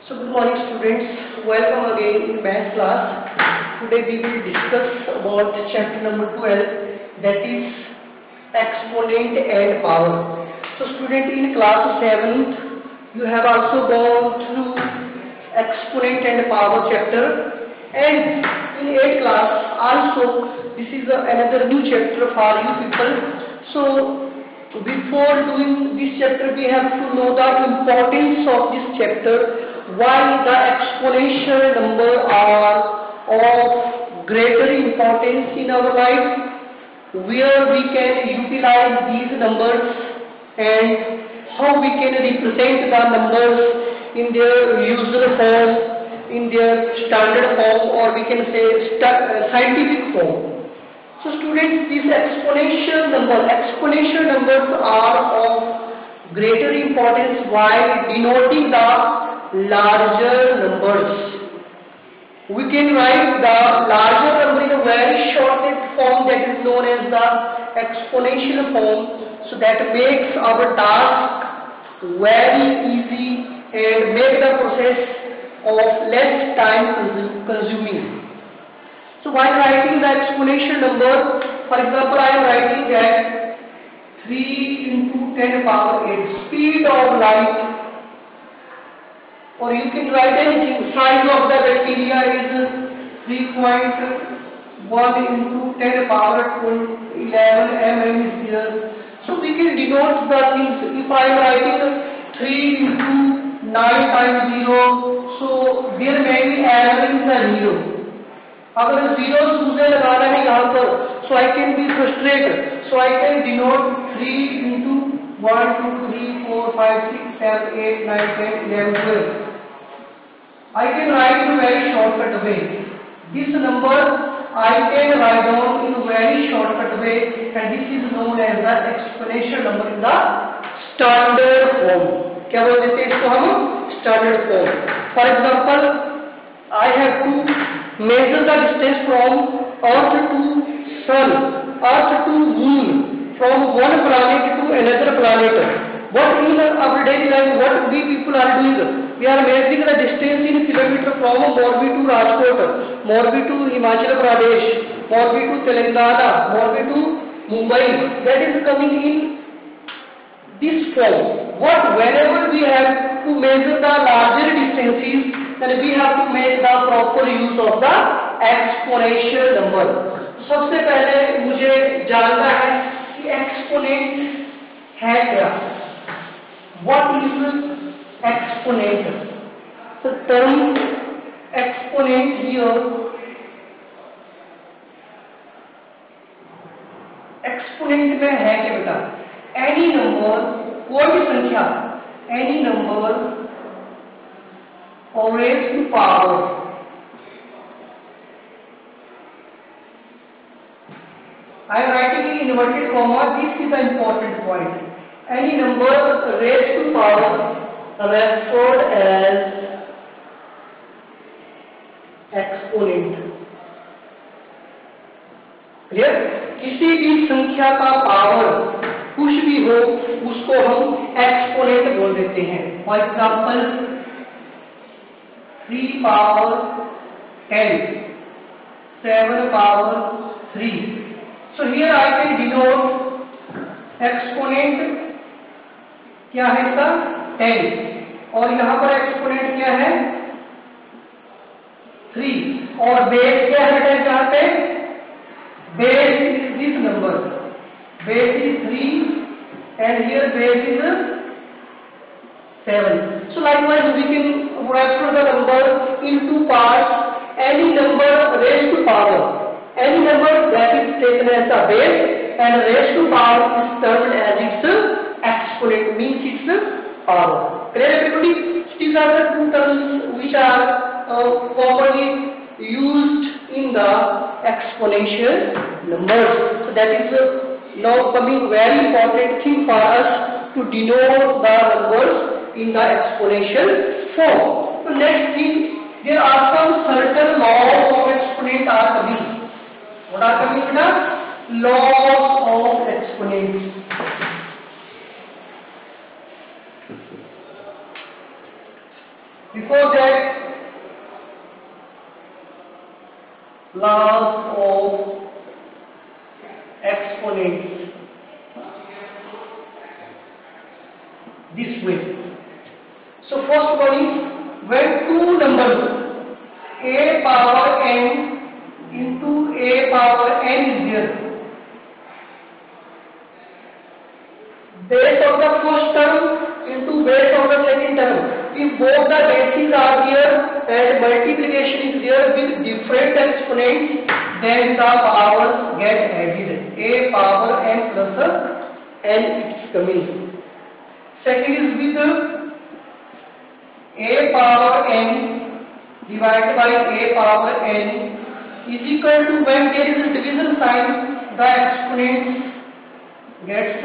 So good morning students, welcome again in math class. Today we will discuss about chapter number 12, that is exponent and power. So student, in class 7th you have also gone through exponent and power chapter, and in 8th class also this is another new chapter for you people. So before doing this chapter we have to know the importance of this chapter, why the exponential number are of greater importance in our life, where we can utilize these numbers, and how we can represent the numbers in their usual form, in their standard form, or we can say scientific form. So students, these exponential numbers are of greater importance while denoting the larger numbers. We can write the larger number in a very shorted form, that is known as the exponential form. So that makes our task very easy and make the process of less time consuming. So while writing the exponential number, for example, I am writing that 3 into 10 power 8, speed of light, or you can write anything. Size of the bacteria is 3.1 into 10 power 11 mm is there. So we can denote the things. If I am writing 3 into 9 times 0, so there may be error in the 0. अगर zero मुझे लगाना है यहाँ पर, so I can be frustrated. So I can denote 3 into 1, 2, 3, 4, 5, 6, 7, 8, 9, 10, 11, 12. I can write in a very shortcut way. This number I can write down in a very shortcut way, and this is known as the exponential number in the standard form. क्या बोल देते हैं इसको हम? Standard form. For example, I have to measure the distance from Earth to Sun, Earth to Moon, from one planet to another planet. What in our daily life, what we people are doing? We are measuring the distance in kilometer from Morbi to Rajkot, Morbi to Himachal Pradesh, Morbi to Telangana, Morbi to Mumbai. That is coming in this form. Whenever we have to measure the larger distances, then we have to make the proper use of the exponential number. सबसे पहले मुझे जानना है कि exponent है क्या? What is exponent? The term exponent here, exponent में है क्या बेटा? Any number, कोई भी संख्या, any number or raised to power I am writing in inverted comma. This is the important point. Any number raised to power referred as exponent. Clear? किसी भी संख्या का पावर कुछ भी हो उसको हम एक्सपोनेंट बोल देते हैं. For example 3 power 10, 7 power 3. So here I can denote exponent क्या है इसका? 10, और यहाँ पर एक्सपोनेंट क्या है? 3, और बेस क्या है बेटा यहाँ पे? Base is this number. Base is 3 and here base is 7. So likewise we can refer the number in two parts. Any number raised to power, any number that is taken as the base and raised to power is termed as its exponent, means its power. Clear everybody? These are the two terms which are commonly used in the exponential numbers. So that is now coming very important thing for us to denote the numbers in the exponential form. So next thing, there are some certain laws of exponent are coming. What are coming now? Laws of exponents. Before that, laws of exponents this way. So first one is when two numbers a power n into a power n is there, base of the first term into base of the second term. If both the bases are there and multiplication is there with different exponents, then the powers get added. A power n plus n is coming. Second is with a power n divided by a power n is equal to, when there is a division sign, the exponent gets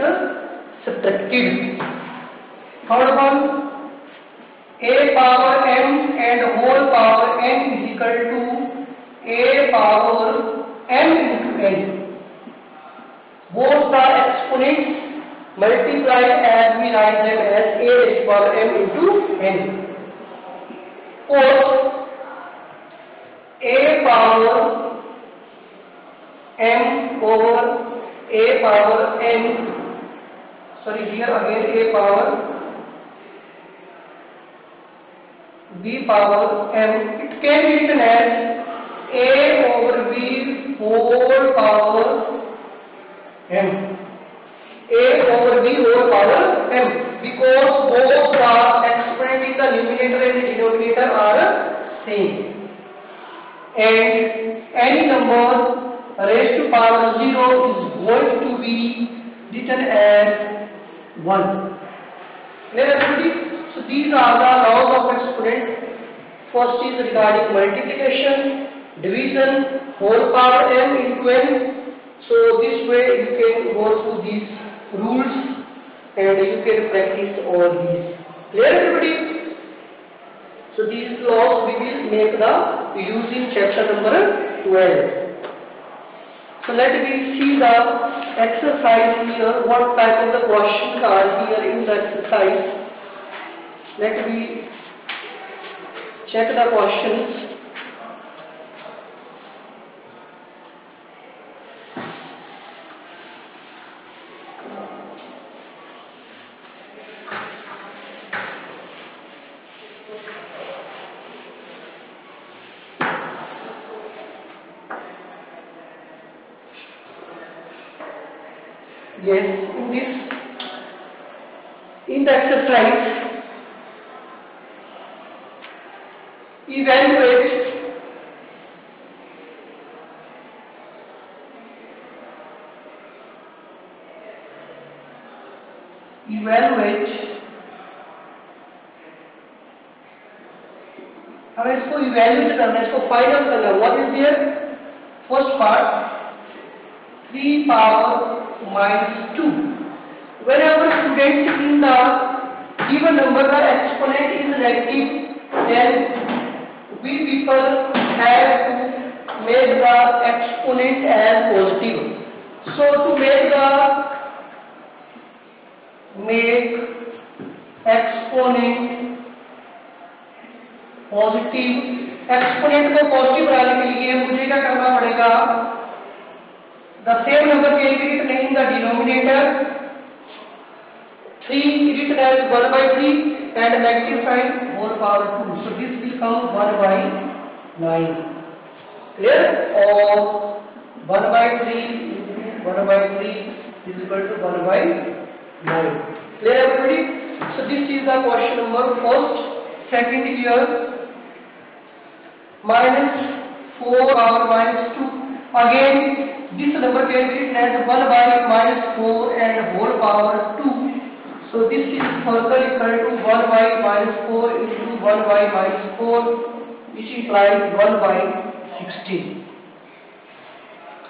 subtracted. Third one, a power m and whole power n is equal to a power m into n. Both the exponents multiplied as we write them as a raised to power m into n. Fourth, a power m over a power n. Sorry, here again a power b power m. It can be written as a over b whole power m. A over b whole power m, because both the exponent in the numerator and the denominator are same. And any number raised to power 0 is going to be written as 1. Clear everybody? So these are the laws of exponent. First is regarding multiplication, division, whole power m into n. So this way you can go through these rules and you can practice all these. Clear everybody? So these laws we will make the use in chapter number 12. So let me see the exercise here. What type of the questions are here in the exercise? Let me check the questions. Yes, in the exercise, evaluate हमें इसको evaluate करना है, इसको find out करना है. What is there? First part, 3 power minus 2. Whenever students in the given number the exponent is negative, then we people have to make the exponent as positive. So to make exponent positive, exponent को positive बनाने के लिए मुझे क्या करना पड़ेगा? The same number can be written in the denominator 3 written as 1/3 and negative sign whole power 2. So this will come 1/9. Clear? Or 1/3 into 1/3 is equal to 1/9. Clear everybody? So this is the question number first. Second here, -4 power -2. Again, this number can be written as 1/-4 and whole power 2. So this is further equal to 1/-4 into 1/-4, which implies 1/16.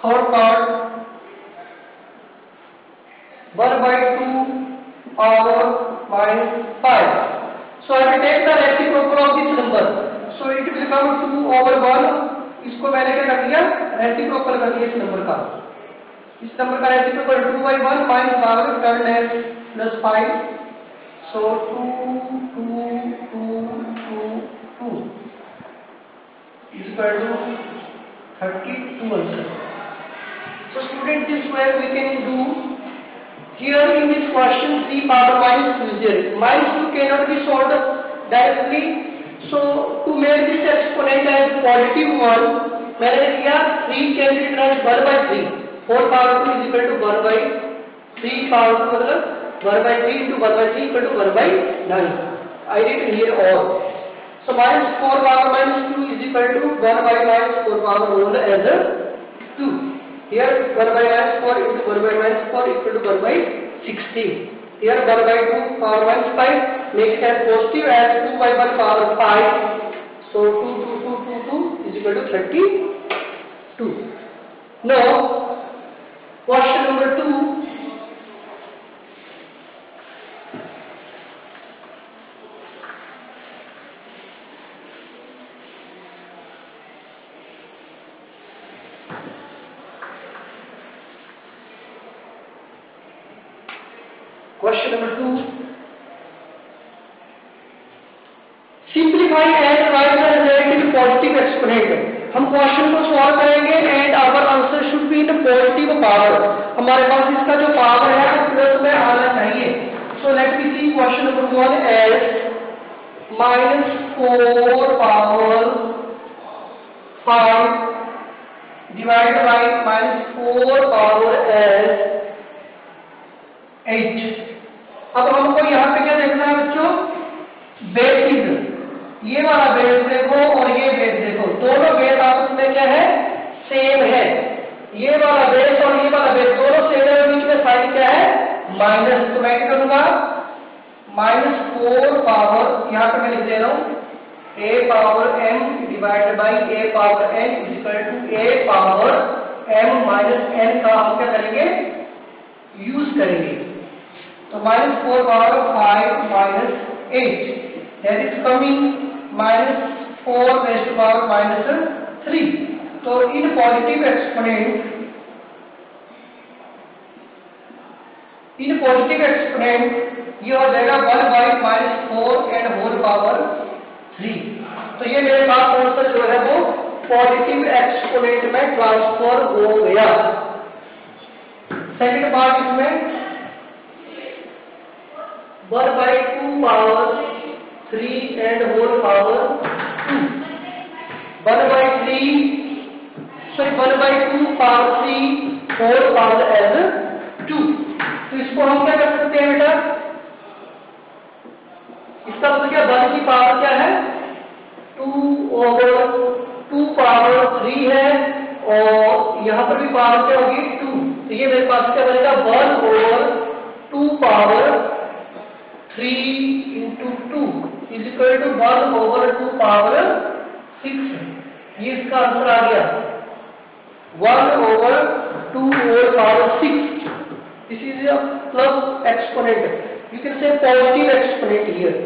Third part, 1/2 power -5. So I will take the reciprocal of this number. So it will become 2/1. इसको मैंने क्या कर दिया? Reciprocal कर दिया इस number का. इस नंबर का reciprocal 2/1 minus power turned as +5. So 2, 2, 2, 2, equal to 32 answer. So student, this way we can do. Here in this question 3 power minus 2 is there. Minus 2 cannot be solved directly. So to make this exponent as positive one, मैंने किया 3 can be written as 1 by 3. 4 power 2 is equal to 1 by 3 power 2 मतलब 1 by 3 into 1 by 3 equal to 1 by 9. I written here all. So minus 4 power minus 2 is equal to 1 by minus 4 power whole as 2. Here 1 by minus 4 into 1 by minus 4 equal to 1 by 16. Here 1 by 2 power minus 5 make it as positive as 2 by 1 power 5. So 2 is equal to 32. Now question number 2. Question number 2. Simplify and write the result in positive exponent. हम question को solve करेंगे and our answer should be in positive power. हमारे पास इसका जो power है वो plus में आना चाहिए. So let me see question number 1 as minus 4 power 5 divided by minus 4 power as 8. अब हमको यहाँ पे क्या देखना है बच्चों? बेसिस. ये वाला बेस देखो और ये बेस देखो, दोनों बेस आपस में क्या है? सेम है. ये वाला बेस और ये वाला बेस दोनों सेम है, बीच में साइन क्या है? माइनस. तो मैं क्या करूंगा? माइनस 4 पावर यहाँ पे मैं लिख दे रहा हूँ a power m divided by a power n is equal to a power m minus n का हम क्या करेंगे? यूज करेंगे. तो minus 4 power 5 minus 8 that is coming minus 4 raised to power minus 3. तो in positive exponent ये हो जाएगा 1 by minus 4 and whole power 3. तो ये मेरे पास आंसर जो है वो पॉजिटिव एक्सपोनेंट में ट्रांसफर हो गया. सेकंड पार्ट इसमें 1 by 2 power 3 and whole power 2. 1 by 2 power 3 whole power as 2. तो इसको हम क्या कर सकते हैं बेटा? इसका मतलब क्या? 1 की पावर क्या है? 2 over 2 power 3 है और यहाँ पर भी पावर क्या होगी? 2. तो ये मेरे पास क्या बनेगा? 1 over 2 power 3 into 2 is equal to 1 over 2 power 6. ये इसका आंसर आ गया 1 over 2 whole power 6. This is a plus exponent. You can say positive exponent here.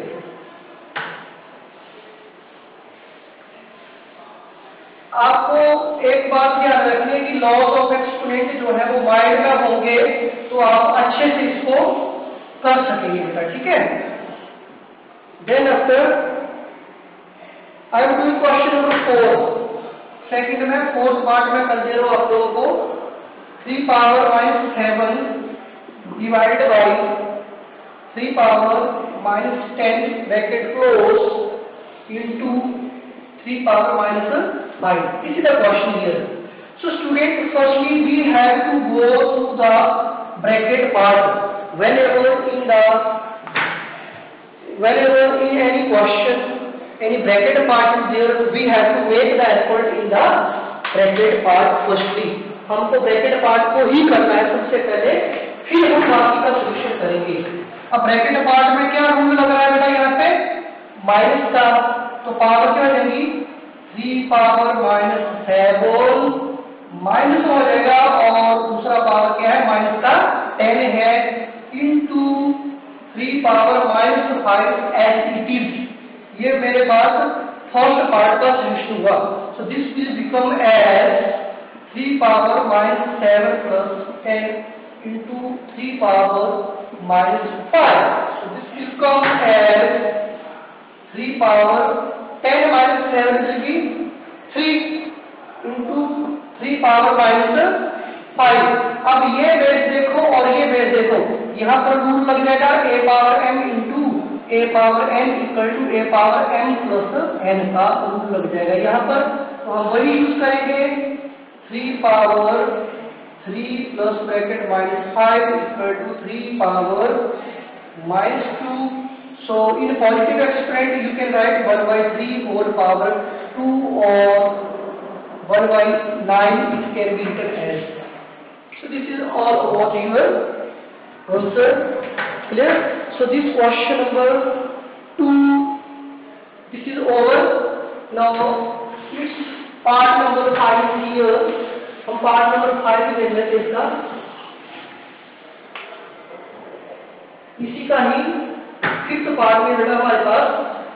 आपको एक बात ध्यान रखनी है कि लॉस ऑफ एक्सपोनेंट जो है वो माइंड में होंगे तो आप अच्छे से इसको कर सकेंगे बेटा. ठीक है. Then after I am doing question number 4. Second में फोर्थ पार्ट में कर दे रहा हूं आप लोगों को 3 power minus 7 divided by 3 power minus 10 bracket close into 3 power minus 5. This is the question here. So student, firstly we have to go to the bracket part. Whenever in any question, any bracket part is there, we have to make the effort in the bracket part firstly. हमको bracket part को ही करना है सबसे पहले, फिर हम बाकी का सॉल्यूशन करेंगे. अब bracket part में क्या रूल लग रहा है बेटा? यहाँ पे माइनस का, तो पावर क्या हो जाएगी? 3 पावर माइनस 7 माइनस हो जाएगा और दूसरा पावर क्या है? माइनस का 10 है into 3 power minus 5 as it is. ये मेरे पास फर्स्ट पार्ट का सॉल्यूशन हुआ. So this will become as 3 power minus 7 plus 10 into 3 power minus 5. So this will come as 3 power 10 minus 7 will be 3 into 3 power -5। अब ये base देखो और ये बेस देखो, यहाँ पर रूल लग जाएगा a power m into a power n equal to a power m plus n का रूल लग जाएगा यहाँ पर। तो हम वही यूज करेंगे, 3 power 3 plus bracket -5 equal to 3 power -2। So in positive exponent you can write 1/3 whole power 2 or 1/9 it can be written as. So this is all about your answer. Clear? So this question number 2, this is over. Now it's part number 5 here. हम part number 5 देख लेते हैं इसका। इसी का ही fifth part में बेटा हमारे पास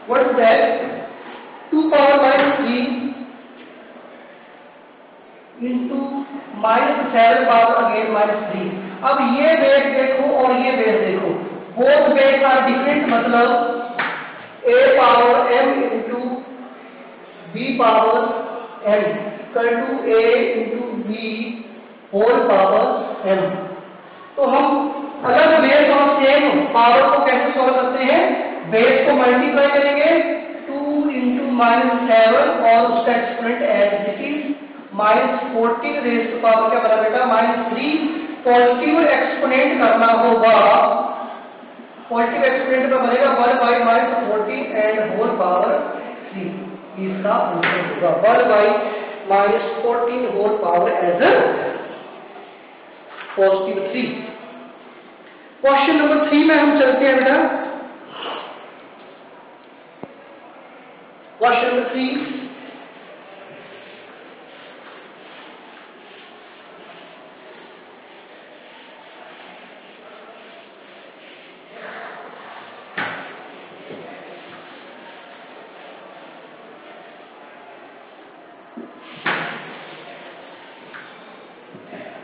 what is that 2 power -3 into -7 power again -3। अब ये बेस देखो और ये बेस देखो, बोथ बेस आर डिफरेंट, मतलब a power m into b power m equal to a into b whole power m। तो हम अलग बेस और सेम पावर को कैसे सॉल्व करते हैं, बेस को मल्टीप्लाई करेंगे 2 इंटू -7 और उसका exponent as it is -14 raise to power क्या बना बेटा -3। पॉजिटिव एक्सपोनेंट करना होगा, पॉजिटिव एक्सपोनेंट में बनेगा 1/-14 एंड होल पावर 3। इसका आंसर होगा 1/-14 whole power as positive 3। Question number 3 में हम चलते हैं बेटा। क्वेश्चन नंबर 3,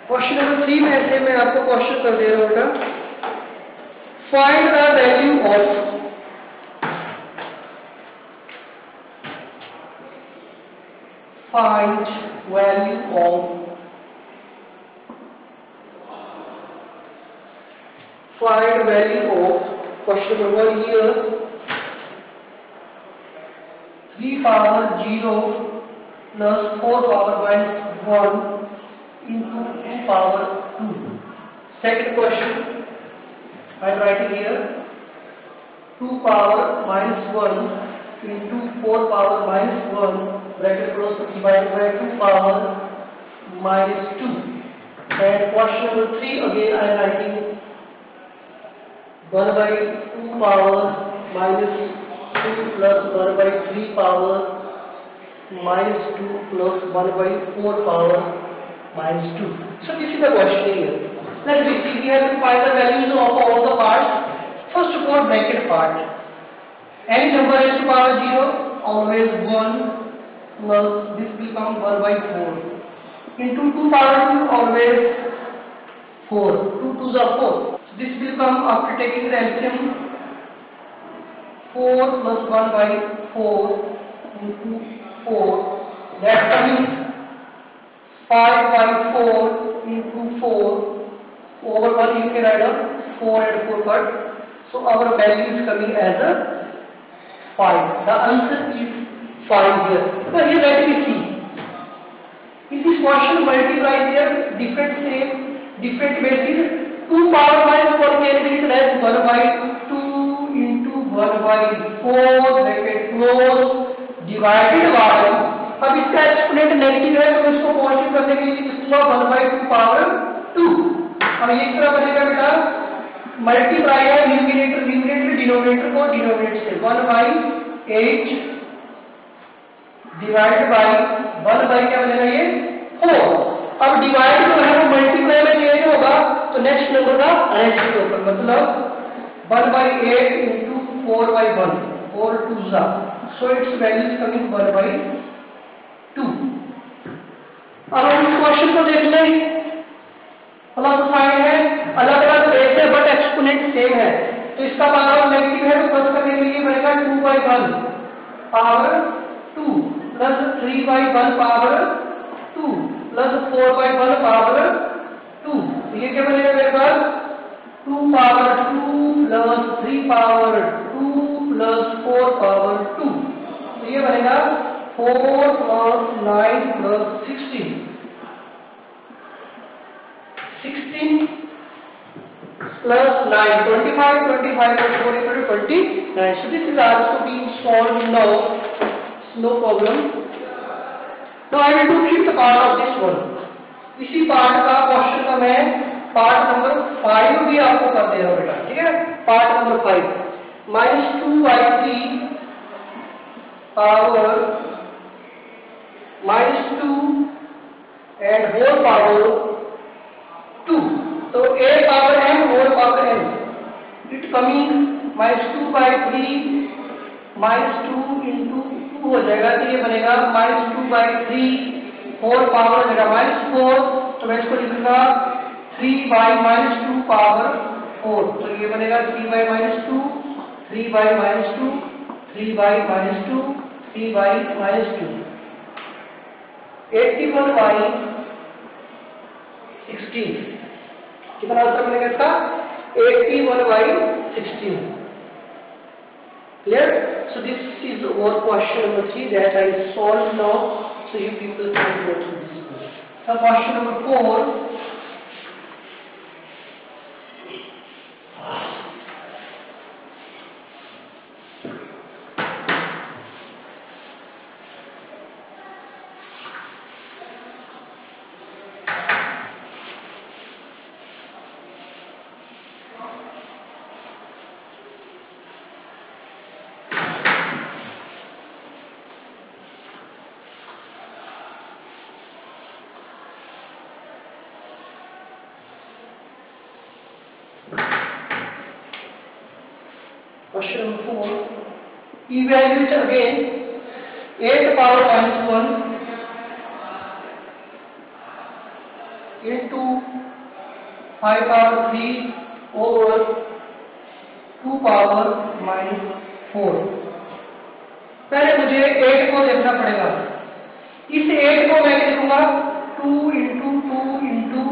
क्वेश्चन नंबर 3 में ऐसे मैं आपको क्वेश्चन कर दे रहा हूं बेटा। Find the value of find value of question number 1 here 3 power 0 plus 4 power -1 into 2 power 2। Second question I am writing here 2 power -1 into 4 power -1 bracket close divided by 2 power -2। And question number 3 again I am writing 1/2 power -2 plus 1/3 power -2 plus 1/4 power -2। So this is the question here. Let's see, we have to find the values of all the parts. First of all, bracket part. Any number raised to power 0, always 1 plus this will become 1/4. Into 2 power 2, always 4. 2 2s are 4. So this will come after taking the LCM 4 plus 1/4 into 4. That coming 5/4 into 4. Over 1 you can add up 4 and 4 cut. So our value is coming as a 5. The answer is 5 here. So here let me see. In this question multiply there different same, different bases. 2 power -1 can be written as 1/2 into 1/4 bracket close divided by। अब इसका exponent negative है तो इसको positive करने के लिए लिखूंगा 1/2 power 2। अब ये क्या बनेगा बेटा, मल्टीप्लाई है न्यूमरेटर डिनोमिनेटर को डिनोमिनेटर से 1/8 डिवाइड बाय 1 क्या बनेगा ये 4। अब डिवाइड जो है वो मल्टीप्लाई में चेंज होगा तो नेक्स्ट नंबर का रेशियो होगा, मतलब 1/8 into 4/1 4 2s are, so its value is coming 1/2। अब हम इस क्वेश्चन को देख लें। अलग साइन है, अलग अलग बेस है बट एक्सपोनेंट सेम है, तो इसका पावर नेगेटिव है तो प्लस करने के लिए बनेगा 2/1 power 2 plus 3 by 1 power 2 plus 4 by 1 power 2, तो ये क्या बनेगा मेरे पास 2 power 2 plus 3 power 2 plus 4 power 2, तो ये बनेगा 4 plus 9 plus 16 plus 9, 25 plus 4 equal to 29. So this is also being solved now. No problem. Now I will do fifth part of this one. इसी part का क्वेश्चन का मैं part number 5 भी आपको कर दे रहा हूँ बेटा, ठीक है। Part number 5 -2y3 power -2 and whole power 2. तो a power m whole power m, it coming -2 by 3 -2 into 2 हो जाएगा, तो ये बनेगा -2 by 3 4 पावर हो जाएगा -4, तो मैं इसको लिखूंगा 3 by -2 पावर 4, तो ये बनेगा 3 by -2 3 by -2 3 by -2 3 by -2 81 by 16, कितना आंसर मिलेगा इसका 81 by 16. Clear? So this is what question number 3 that I solved now, so you people can go through this one. Now question number 4. Question number 4. Evaluate again 8 power -1 into 5 power 3 over 2 power -4. पहले मुझे 8 को देखना पड़ेगा। इस 8 को मैं लिखूंगा 2 into 2 into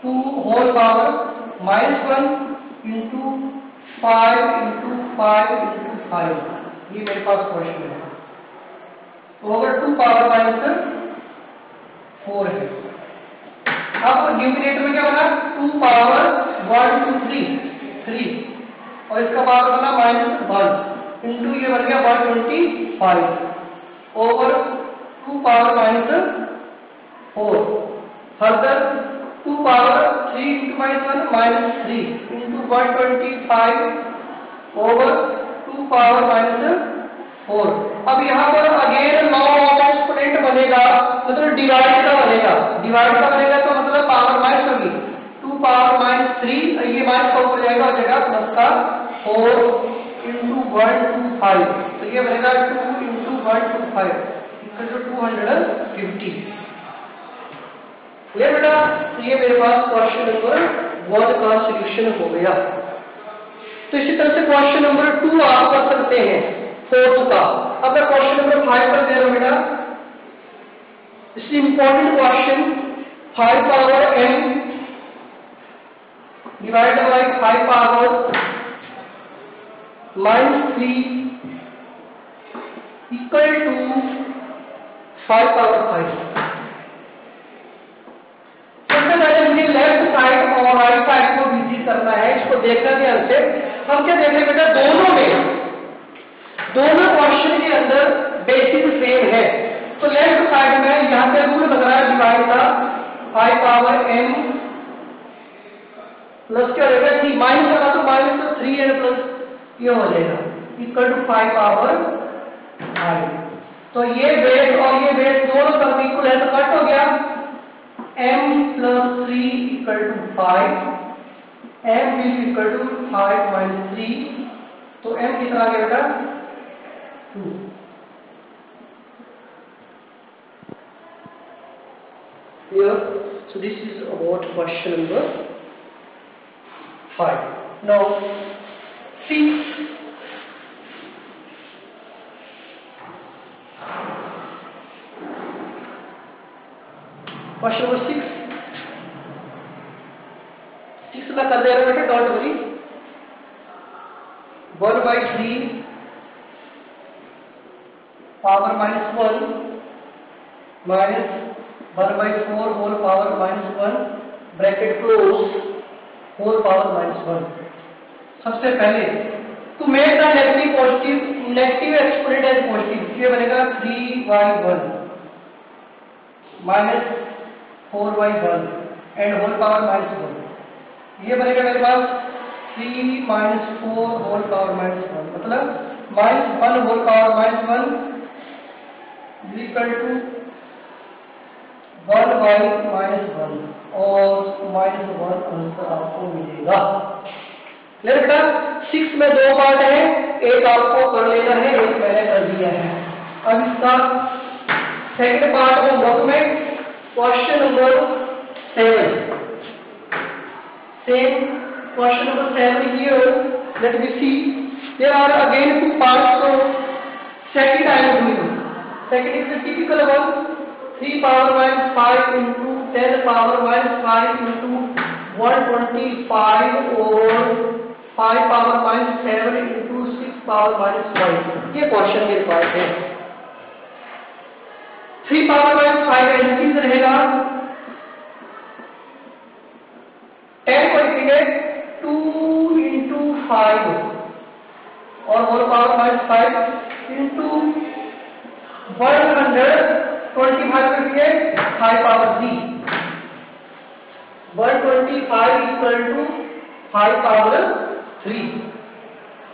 2 whole power -1 into 5 into 5 into 5, ये मेरे पास क्वेश्चन है। ओवर 2 पावर -4 है। अब न्यूमरेटर में क्या बना 2 पावर 1 2 3 और इसका पावर बना -1 इंटू ये बन गया 125 over 2 power -4 further 2 power 3 into -1 -3 into 125 over 2 power -4. अब यहाँ पर अगेन लॉ ऑफ एक्सपोनेंट बनेगा, मतलब डिवाइड का बनेगा। डिवाइड का बनेगा तो मतलब पावर माइनस होगी 2 पावर -3, ये माइनस का ऊपर जाएगा, हो जाएगा प्लस का 4 into 125, तो ये बनेगा 2 into 125 इक्वल टू 250। क्लियर बेटा? तो ये मेरे पास क्वेश्चन नंबर 1 का सॉल्यूशन हो गया। तो इसी तरह से क्वेश्चन नंबर 2 आप कर सकते हैं 4 का। अब मैं क्वेश्चन नंबर 5 पर दे रहा हूं बेटा। इस important question 5 power m divided by 5 power -3 equal to 5 power 5। मुझे लेफ्ट साइड और राइट साइड को विजिट करना है, इसको देखना ध्यान से। हम क्या देख रहे बेटा, दोनों क्वेश्चन के अंदर बेसिक सेम है। तो लेफ्ट साइड में यहां पे रूल लग रहा है डिवाइड का 5 पावर m प्लस क्या रहेगा 3 माइनस लगा तो -3 एंड प्लस ये हो जाएगा इक्वल टू 5 पावर 5। तो ये बेस और ये बेस दोनों तरफ इक्वल है, तो कट हो गया m plus 3 equal to 5, m will equal to 5 minus 3, तो m कितना आ गया बेटा 2। Here, so this is about question number 5. Now, 6. Question number 6 में कर दे रहा बेटा, don't worry. 1/3 power -1 minus 1/4 whole power -1 bracket close whole power -1। सबसे पहले to make the negative exponent as positive, ये बनेगा 3/1 माइनस 4/1 एंड होल पावर -1। ये बनेगा मेरे पास 3 - 4 होल पावर -1, मतलब -1 होल पावर -1 इक्वल टू 1/-1 और -1 आंसर आपको मिलेगा। क्लियर बेटा? 6 में 2 पार्ट है, एक आपको कर लेना है, एक मैंने कर दिया है। अब इसका सेकंड पार्ट में document question number 7। Same question number 7 here. Let me see. There are again 2 parts. So second I am doing. Second is the typical one. 3 power -5 into 10 power -5 into 125 over 5 power -7 into 6 power -5। ये question मेरे पास है। 3 power -5 entries रहेगा, 10 को लिखेंगे 2 into 5 और whole power -5 into 125 को लिखेंगे 5 power 3। 125 equal to 5 power 3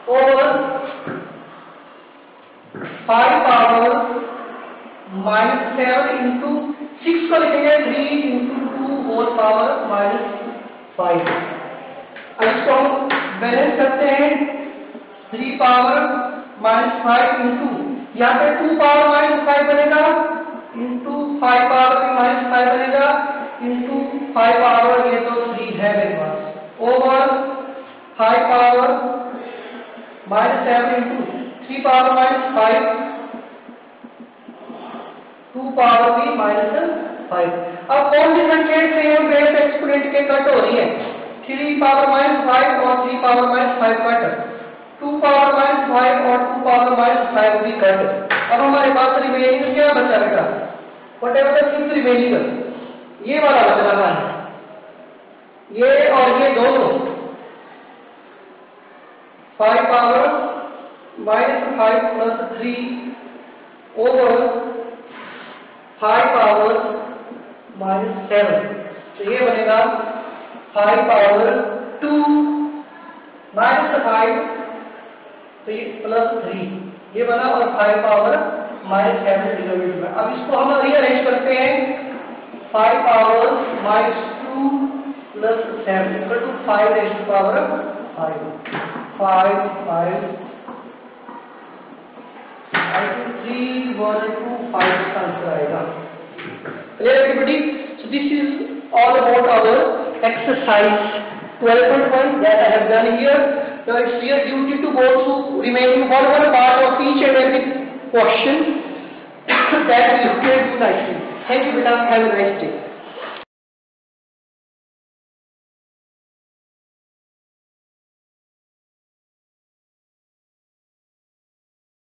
और 5 पावर -7 इंटू 6 को लिखेंगे 3 into 2 होल पावर -5। अब इसको हम बैलेंस करते हैं। 3 पावर -5 इंटू यहाँ पे 2 पावर -5 बनेगा इंटू 5 पावर -5 बनेगा इंटू 5 पावर, ये तो 3 है मेरे पास, over 5 power -7 into 3 power -5 2 power भी -5। अब कौन सी संख्या सेम बेस एक्सपोनेंट के कट हो रही है? 3 पावर -5 और 3 पावर -5 कट, 2 पावर -5 और 2 पावर -5 भी कट। अब हमारे पास रिमेनिंग क्या बचा बेटा? व्हाटएवर द थिंग्स रिमेनिंग, ये वाला बच रहा है, ये और ये दोनों 5 पावर -5 प्लस 3 ओवर 5 पावर -7। तो ये बनेगा 5 पावर 2 -5 तो ये प्लस 3 ये बना और 5 पावर -7 डिनोमिनेटर में। अब इसको हम रीअरेंज करते हैं। 5 power -2 plus 7 equal to 5 raise to power 5 3 1 2 5 का आंसर आएगा। Clear everybody? So this is all about our exercise 12.1 that I have done here. Now it's your duty to go through remaining one part of each and every question that you can do nicely. Thank you, beta. Have a nice day.